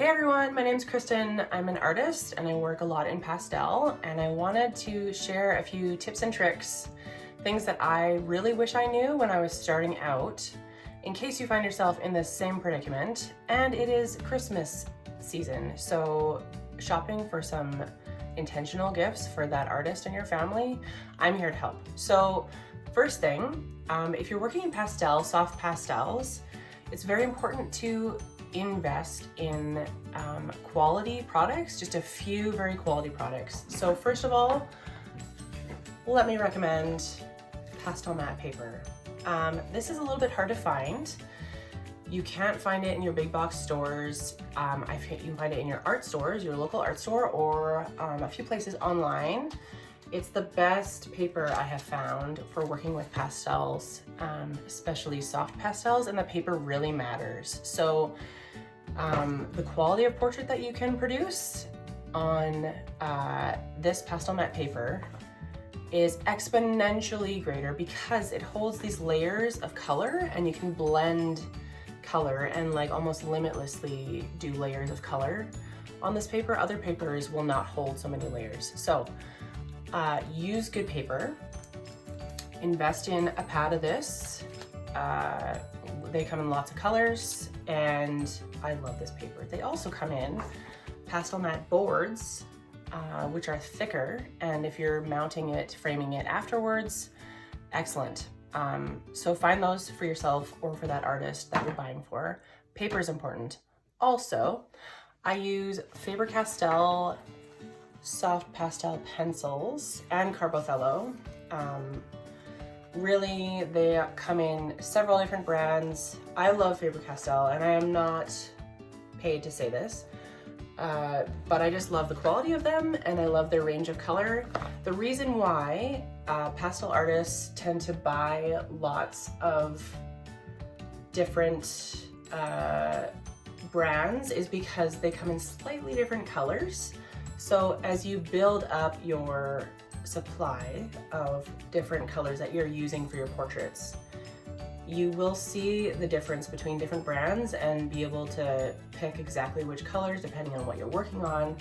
Hey everyone, my name's Kristen. I'm an artist and I work a lot in pastel, and I wanted to share a few tips and tricks, things that I really wish I knew when I was starting out, in case you find yourself in the same predicament. And it is Christmas season, so shopping for some intentional gifts for that artist and your family, I'm here to help. So first thing, if you're working in pastel, soft pastels, it's very important to invest in quality products, just a few very quality products. So first of all, let me recommend pastel matte paper. This is a little bit hard to find. You can't find it in your big box stores. You can find it in your art stores, your local art store, or a few places online. It's the best paper I have found for working with pastels, especially soft pastels, and the paper really matters. So the quality of portrait that you can produce on this pastel matte paper is exponentially greater because it holds these layers of color, and you can blend color and like almost limitlessly do layers of color on this paper. Other papers will not hold so many layers. So use good paper, invest in a pad of this. They come in lots of colors and I love this paper. They also come in pastel matte boards, which are thicker, and if you're mounting it, framing it afterwards, excellent. So find those for yourself or for that artist that you're buying for. Paper is important. Also, I use Faber-Castell soft pastel pencils and Carbothello. Really, they come in several different brands. I love Faber-Castell, and I am not paid to say this, but I just love the quality of them and I love their range of color. The reason why pastel artists tend to buy lots of different brands is because they come in slightly different colors. So as you build up your supply of different colors that you're using for your portraits, you will see the difference between different brands and be able to pick exactly which colors depending on what you're working on.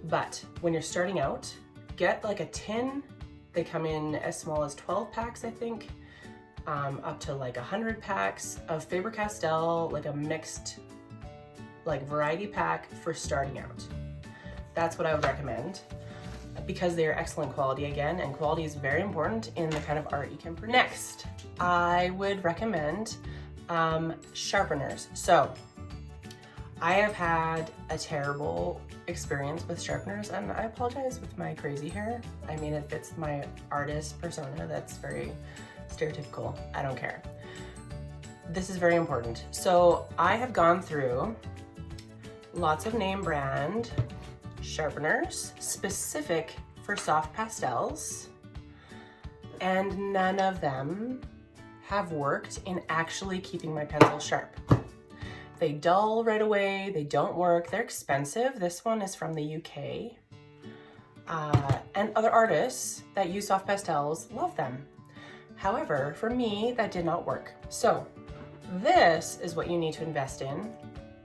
But when you're starting out, get like a tin. They come in as small as 12 packs, I think, up to like 100 packs of Faber-Castell, like a mixed like variety pack for starting out. That's what I would recommend, because they are excellent quality again, and quality is very important in the kind of art you can produce. Next, I would recommend sharpeners. So I have had a terrible experience with sharpeners, and I apologize with my crazy hair. I mean, it fits my artist persona that's very stereotypical. I don't care. This is very important. So I have gone through lots of name brand sharpeners specific for soft pastels, and none of them have worked in actually keeping my pencil sharp. They dull right away, they don't work, they're expensive. This one is from the UK. And other artists that use soft pastels love them. However, for me, that did not work. So this is what you need to invest in.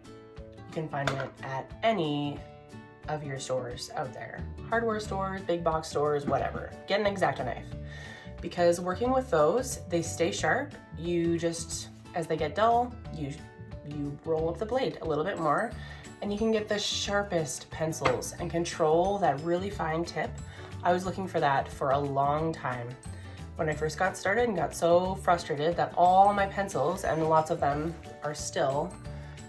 You can find it at any of your stores out there. Hardware stores, big box stores, whatever. Get an X-Acto knife, because working with those, they stay sharp. You just, as they get dull, you roll up the blade a little bit more, and you can get the sharpest pencils and control that really fine tip. I was looking for that for a long time when I first got started, and got so frustrated that all my pencils, and lots of them are still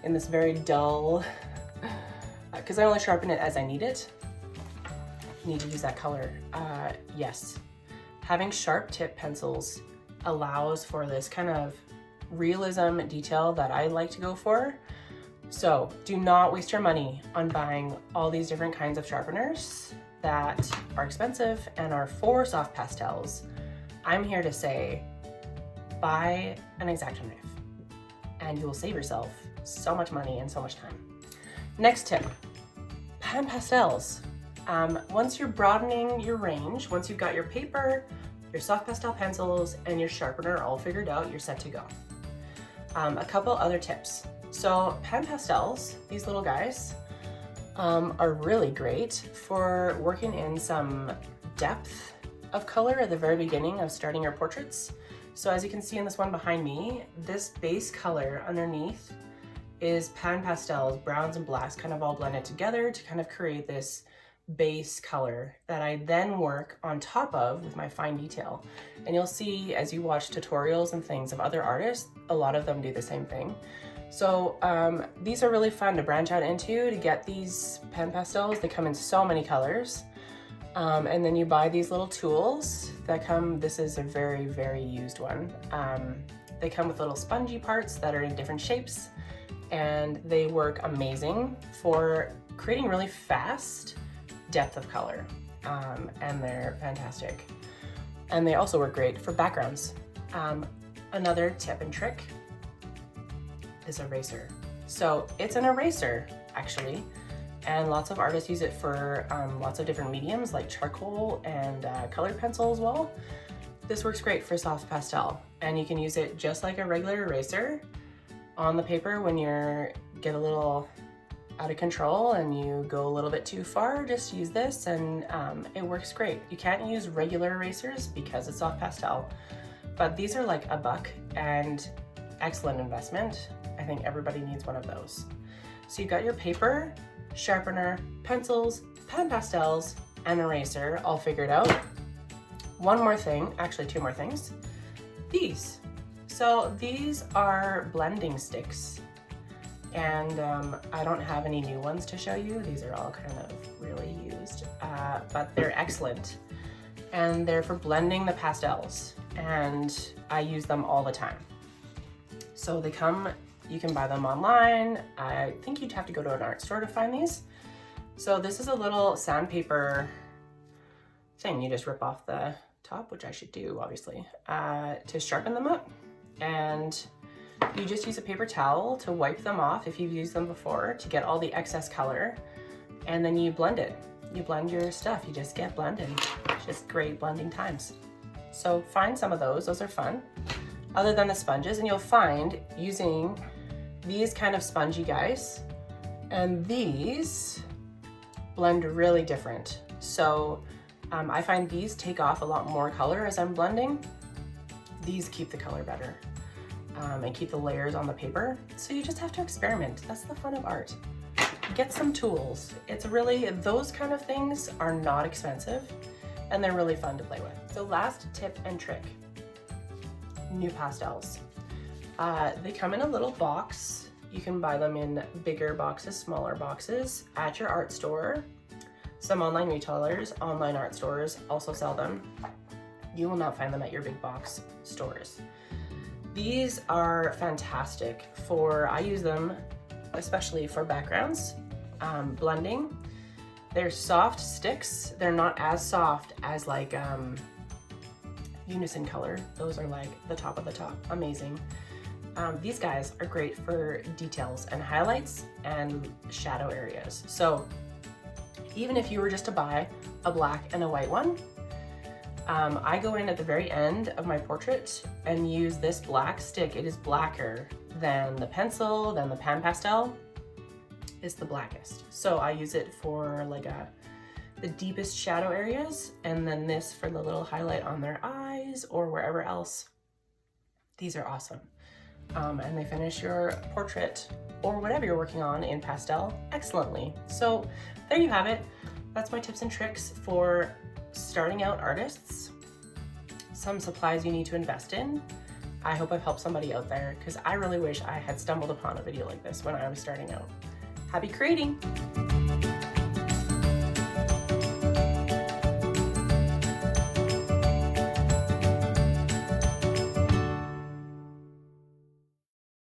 in this very dull, because I only sharpen it as I need it. Need to use that color. Yes, having sharp tip pencils allows for this kind of realism detail that I like to go for. So do not waste your money on buying all these different kinds of sharpeners that are expensive and are for soft pastels. I'm here to say, buy an X-Acto knife and you will save yourself so much money and so much time. Next tip, pan pastels. Once you're broadening your range, once you've got your paper, your soft pastel pencils, and your sharpener all figured out, you're set to go. A couple other tips. So pan pastels, these little guys, are really great for working in some depth of color at the very beginning of starting your portraits. So as you can see in this one behind me, this base color underneath is pan pastels, browns and blacks kind of all blended together to kind of create this base color that I then work on top of with my fine detail. And you'll see as you watch tutorials and things of other artists, a lot of them do the same thing. So these are really fun to branch out into to get these pan pastels. They come in so many colors. And then you buy these little tools that come, this is a very, very used one. They come with little spongy parts that are in different shapes, and they work amazing for creating really fast depth of color. And they're fantastic. And they also work great for backgrounds. Another tip and trick is eraser. So it's an eraser actually, and lots of artists use it for lots of different mediums like charcoal and colored pencil as well. This works great for soft pastel, and you can use it just like a regular eraser on the paper when you get a little out of control and you go a little bit too far. Just use this and it works great. You can't use regular erasers because it's soft pastel, but these are like $1 and excellent investment. I think everybody needs one of those. So you've got your paper, sharpener, pencils, pan pastels, and eraser all figured out. One more thing, actually 2 more things. These. So these are blending sticks, and I don't have any new ones to show you. These are all kind of really used, but they're excellent. And they're for blending the pastels, and I use them all the time. So they come, you can buy them online. I think you'd have to go to an art store to find these. So this is a little sandpaper thing. You just rip off the top, which I should do obviously, to sharpen them up. And you just use a paper towel to wipe them off if you've used them before to get all the excess color. And then you blend it. You blend your stuff, you just get blended. It's just great blending times. So find some of those are fun. Other than the sponges, and you'll find using these kind of spongy guys, and these blend really different. So I find these take off a lot more color as I'm blending. These keep the color better and keep the layers on the paper. So you just have to experiment. That's the fun of art. Get some tools. It's really, those kind of things are not expensive and they're really fun to play with. So last tip and trick. New pastels. They come in a little box. You can buy them in bigger boxes, smaller boxes at your art store. Some online retailers, online art stores also sell them. You will not find them at your big box stores. These are fantastic for, I use them especially for backgrounds, blending. They're soft sticks. They're not as soft as like Unison color. Those are like the top of the top. Amazing. These guys are great for details and highlights and shadow areas. So even if you were just to buy a black and a white one, I go in at the very end of my portrait and use this black stick. It is blacker than the pencil, than the pan pastel. It's the blackest. So I use it for like the deepest shadow areas, and then this for the little highlight on their eyes or wherever else. These are awesome. And they finish your portrait or whatever you're working on in pastel excellently. So there you have it. That's my tips and tricks for starting out artists. Some supplies you need to invest in. I hope I've helped somebody out there because I really wish I had stumbled upon a video like this when I was starting out. Happy creating!